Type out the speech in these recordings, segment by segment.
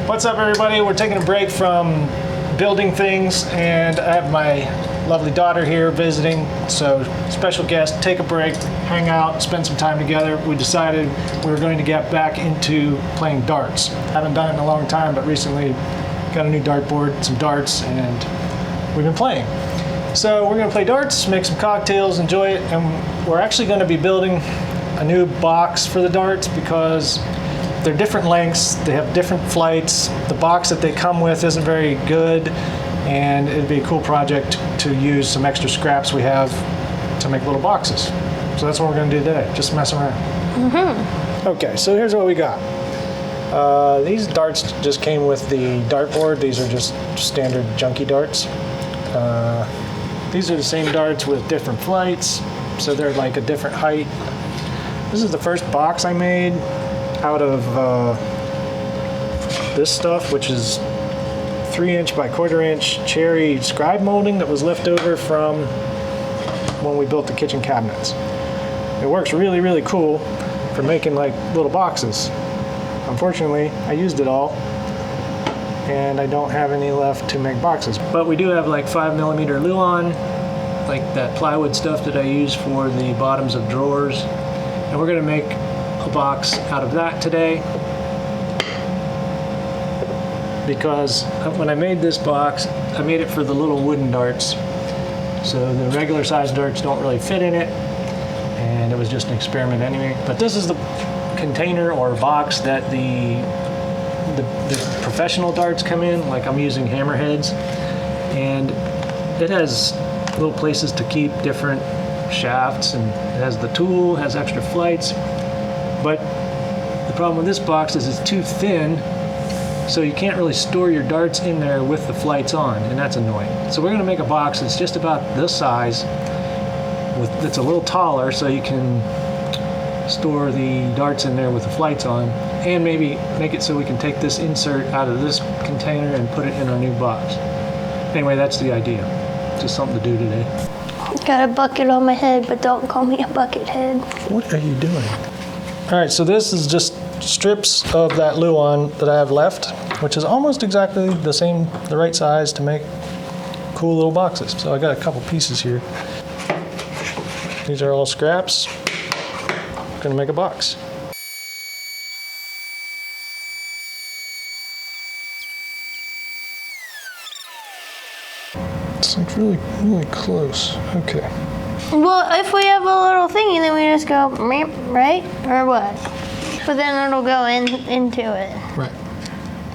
What's up, everybody? We're taking a break from building things, and I have my lovely daughter here visiting. So, special guest, take a break, hang out, spend some time together. We decided we were going to get back into playing darts. Haven't done it in a long time, but recently got a new dartboard, some darts, and we've been playing. So we're going to play darts, make some cocktails, enjoy it, and we're actually going to be building a new box for the darts because they're different lengths, they have different flights. The box that they come with isn't very good, and it'd be a cool project to use some extra scraps we have to make little boxes. So that's what we're going to do today, just mess around. Okay, so here's what we got. These darts just came with the dartboard. These are just standard junky darts. These are the same darts with different flights, so they're like a different height. This is the first box I made out of this stuff, which is 3" by 1/4" cherry scribe molding that was left over from when we built the kitchen cabinets. It works really, really cool for making like little boxes. Unfortunately, I used it all, and I don't have any left to make boxes. But we do have like 5mm Luan, like that plywood stuff that I use for the bottoms of drawers. And we're gonna make a box out of that today. Because when I made this box, I made it for the little wooden darts. So the regular size darts don't really fit in it, and it was just an experiment anyway. But this is the container or box that the professional darts come in. Like I'm using Hammerheads, and it has little places to keep different shafts, and it has the tool, has extra flights. But the problem with this box is it's too thin, so you can't really store your darts in there with the flights on, and that's annoying. So we're going to make a box that's just about this size, that's a little taller, so you can store the darts in there with the flights on, and maybe make it so we can take this insert out of this container and put it in our new box. Anyway, that's the idea. Just something to do today. Got a bucket on my head, but don't call me a bucket head. What are you doing? All right, so this is just strips of that Luan that I have left, which is almost exactly the same, the right size to make cool little boxes. So I got a couple pieces here. These are all scraps. I'm gonna make a box. It's like really, really close. Okay. Well, if we have a little thingy, then we just go, meep, right? Or what? But then it'll go into it. Right.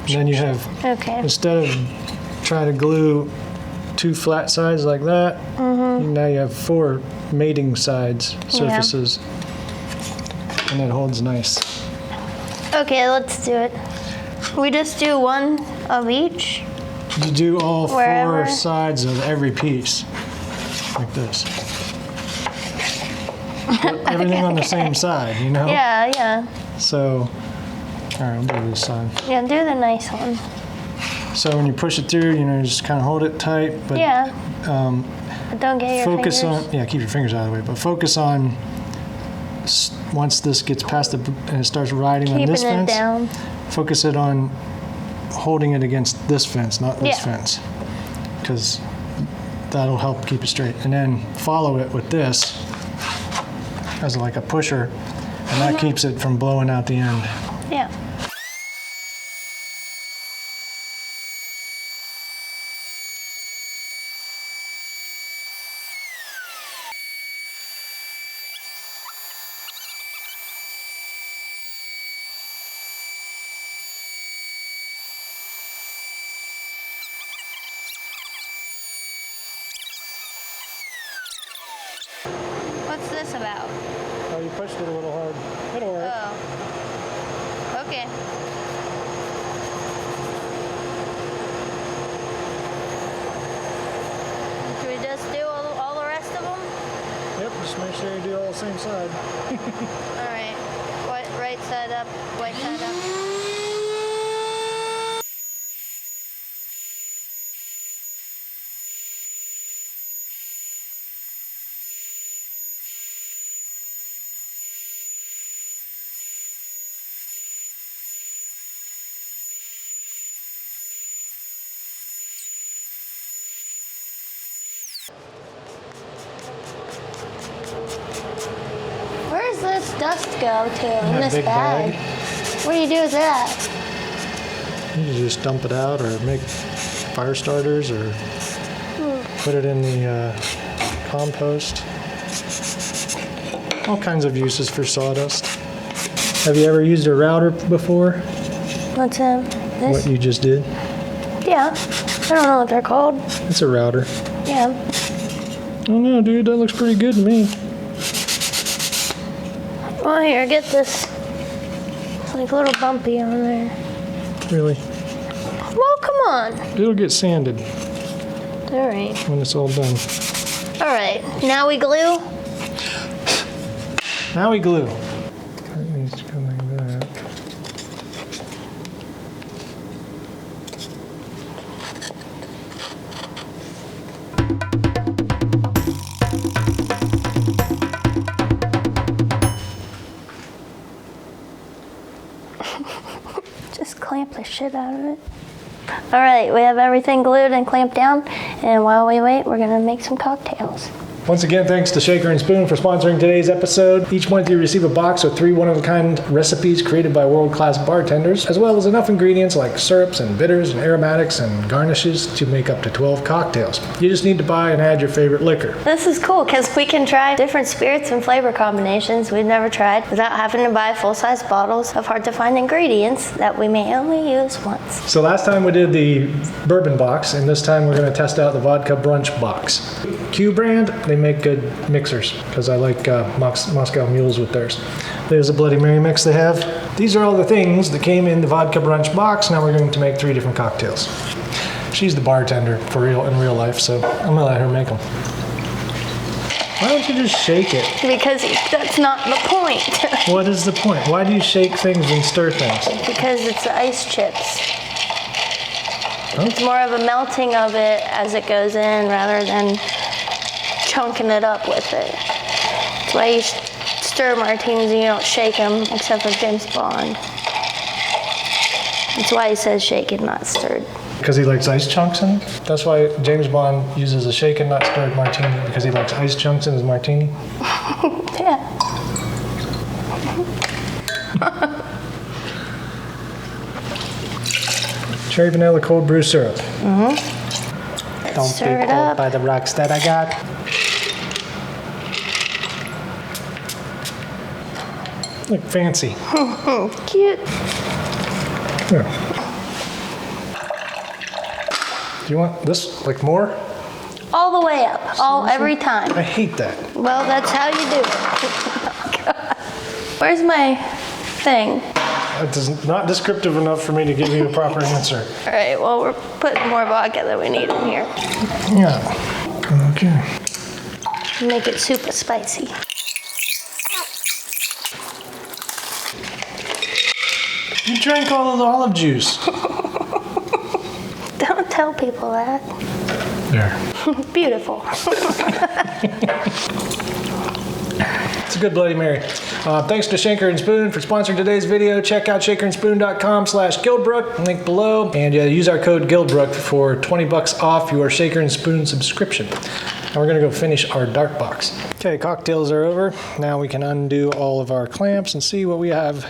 And then you have, Okay. instead of trying to glue 2 flat sides like that, now you have 4 mating sides, surfaces. And it holds nice. Okay, let's do it. We just do one of each. You do all Wherever. 4 sides of every piece, like this. Put everything on the same side, you know? Yeah, yeah. So, all right, I'll do this side. Yeah, do the nice one. So when you push it through, you know, just kind of hold it tight, but Yeah. But don't get your focus fingers. on, yeah, keep your fingers out of the way, but focus on, once this gets past the, and it starts riding on this Keeping it fence, down. focus it on holding it against this fence, not this fence, because that'll help keep it straight. And then follow it with this as like a pusher, and that keeps it from blowing out the end. Yeah. What's this about? Oh, you pushed it a little hard. It'll work. Oh. Okay. Should we just do all the rest of them? Yep, just make sure you do all the same side. All right. Right side up, white side up. this dust go to in that this big bag? What do you do with that? You can just dump it out or make fire starters or put it in the compost. All kinds of uses for sawdust. Have you ever used a router before? What's this? What you just did? Yeah. I don't know what they're called. It's a router. Yeah. I don't know, dude. That looks pretty good to me. Well, here, get this. It's like a little bumpy on there. Really? Well, come on. It'll get sanded All right. when it's all done. All right. Now we glue. Now we glue. It needs to go like that. Just clamp the shit out of it. All right, we have everything glued and clamped down. And while we wait, we're gonna make some cocktails. Once again, thanks to Shaker and Spoon for sponsoring today's episode. Each month you receive a box with 3 one-of-a-kind recipes created by world-class bartenders, as well as enough ingredients like syrups and bitters and aromatics and garnishes to make up to 12 cocktails. You just need to buy and add your favorite liquor. This is cool because we can try different spirits and flavor combinations we've never tried without having to buy full-size bottles of hard-to-find ingredients that we may only use once. So last time we did the bourbon box, and this time we're going to test out the vodka brunch box. Q brand, they make good mixers because I like Moscow Mules with theirs. There's a Bloody Mary mix they have. These are all the things that came in the vodka brunch box. Now we're going to make 3 different cocktails. She's the bartender in real life, so I'm gonna let her make them. Why don't you just shake it? Because that's not the point. What is the point? Why do you shake things and stir things? Because it's ice chips. It's more of a melting of it as it goes in rather than chunking it up with it. That's why you stir martinis and you don't shake them, except for James Bond. That's why he says shaken, not stirred. Because he likes ice chunks in it? That's why James Bond uses a shaken, not stirred martini, because he likes ice chunks in his martini? Yeah. Cherry vanilla cold brew syrup. Don't Stir be it pulled up. by the rocks that I got. Look fancy. Cute. Yeah. Do you want this like more? All the way up. Every time. I hate that. Well, that's how you do it. Where's my thing? That is not descriptive enough for me to give you a proper answer. All right, well, we're putting more vodka than we need in here. Yeah. Okay. Make it super spicy. You drank all of the olive juice. Don't tell people that. There. Beautiful. It's a good Bloody Mary. Thanks to Shaker and Spoon for sponsoring today's video. Check out shakerandspoon.com/Guildbrook, link below, and use our code Guildbrook for $20 off your Shaker and Spoon subscription. And we're gonna go finish our dart box. Okay, cocktails are over. Now we can undo all of our clamps and see what we have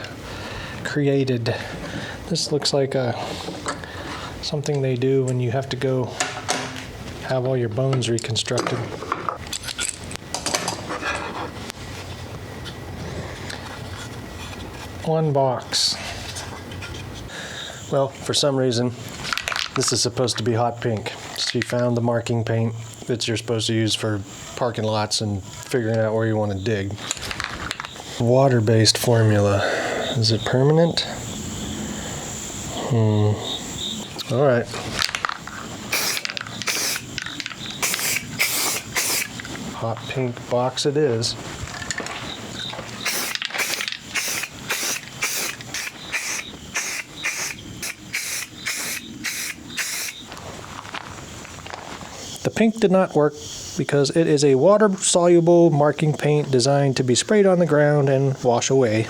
created. This looks like something they do when you have to go have all your bones reconstructed. One box. Well, for some reason, this is supposed to be hot pink. She found the marking paint that you're supposed to use for parking lots and figuring out where you want to dig. Water-based formula. Is it permanent? All right. Hot pink box it is. The pink did not work because it is a water-soluble marking paint designed to be sprayed on the ground and wash away.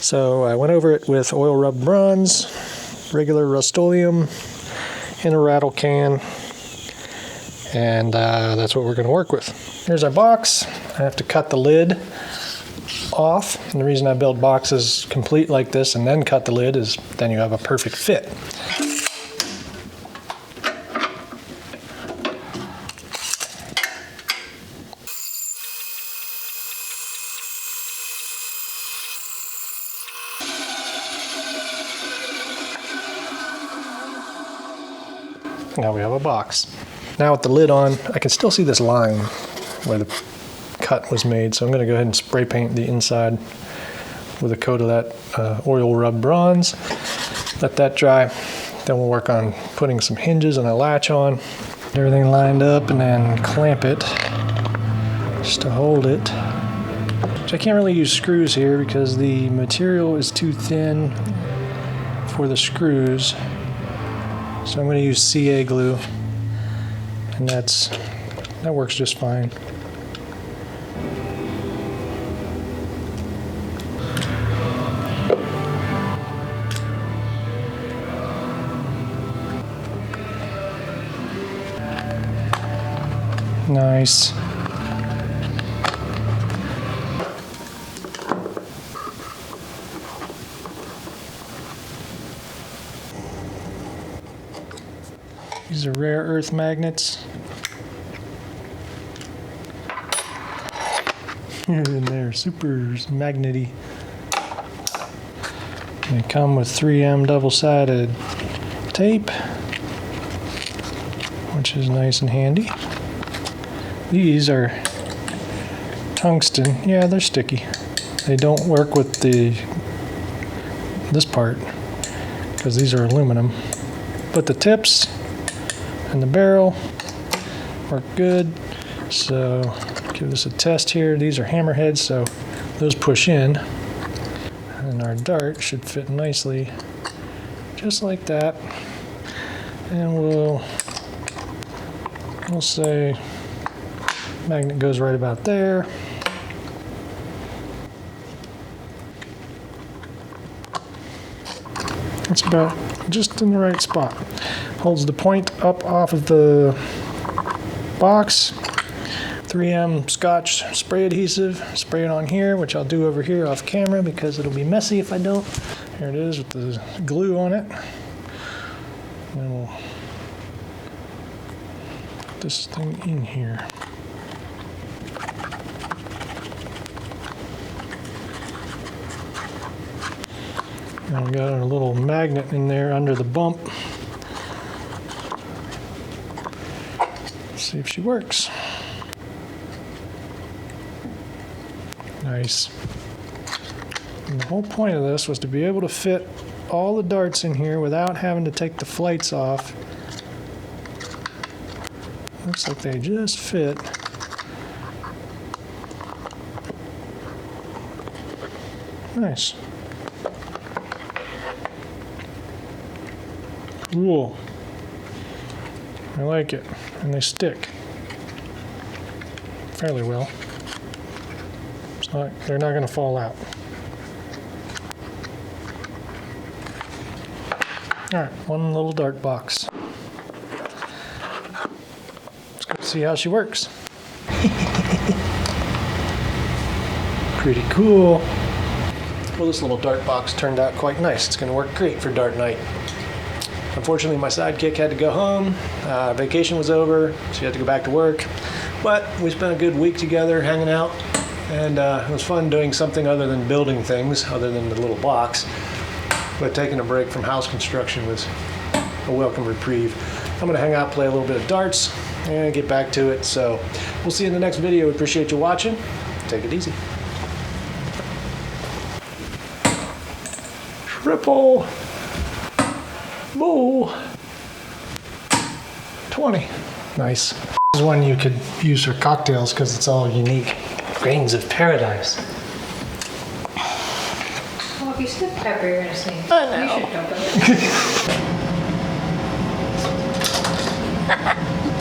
So I went over it with oil rubbed bronze, regular Rust-Oleum, and a rattle can, and that's what we're going to work with. Here's our box. I have to cut the lid off. And the reason I build boxes complete like this and then cut the lid is then you have a perfect fit. Now we have a box. Now with the lid on, I can still see this line where the cut was made, so I'm going to go ahead and spray paint the inside with a coat of that oil rub bronze. Let that dry. Then we'll work on putting some hinges and a latch on. Get everything lined up and then clamp it just to hold it. So I can't really use screws here because the material is too thin for the screws. So I'm going to use CA glue, and that works just fine. Nice. These are rare earth magnets. And they're super magnety. They come with 3M double-sided tape, which is nice and handy. These are tungsten. Yeah, they're sticky. They don't work with this part because these are aluminum. But the tips and the barrel work good. So give this a test here. These are hammerheads, so those push in. And our dart should fit nicely, just like that. And we'll say magnet goes right about there. It's about just in the right spot. Holds the point up off of the box. 3M Scotch spray adhesive. Spray it on here, which I'll do over here off camera because it'll be messy if I don't. Here it is with the glue on it. And then we'll put this thing in here. And we got our little magnet in there under the bump. Let's see if she works. Nice. And the whole point of this was to be able to fit all the darts in here without having to take the flights off. Looks like they just fit. Nice. Cool. I like it. And they stick fairly well. They're not going to fall out. All right, one little dart box. Let's go see how she works. Pretty cool. Well, this little dart box turned out quite nice. It's going to work great for dart night. Unfortunately, my sidekick had to go home. Vacation was over, so he had to go back to work. But we spent a good week together hanging out. And it was fun doing something other than building things, other than the little box. But taking a break from house construction was a welcome reprieve. I'm gonna hang out, play a little bit of darts, and get back to it. So we'll see you in the next video. We appreciate you watching. Take it easy. Triple bull 20. Nice. This is one you could use for cocktails because it's all unique. Grains of paradise. Well, if you stick pepper, you're gonna sing. I know. You should dump it.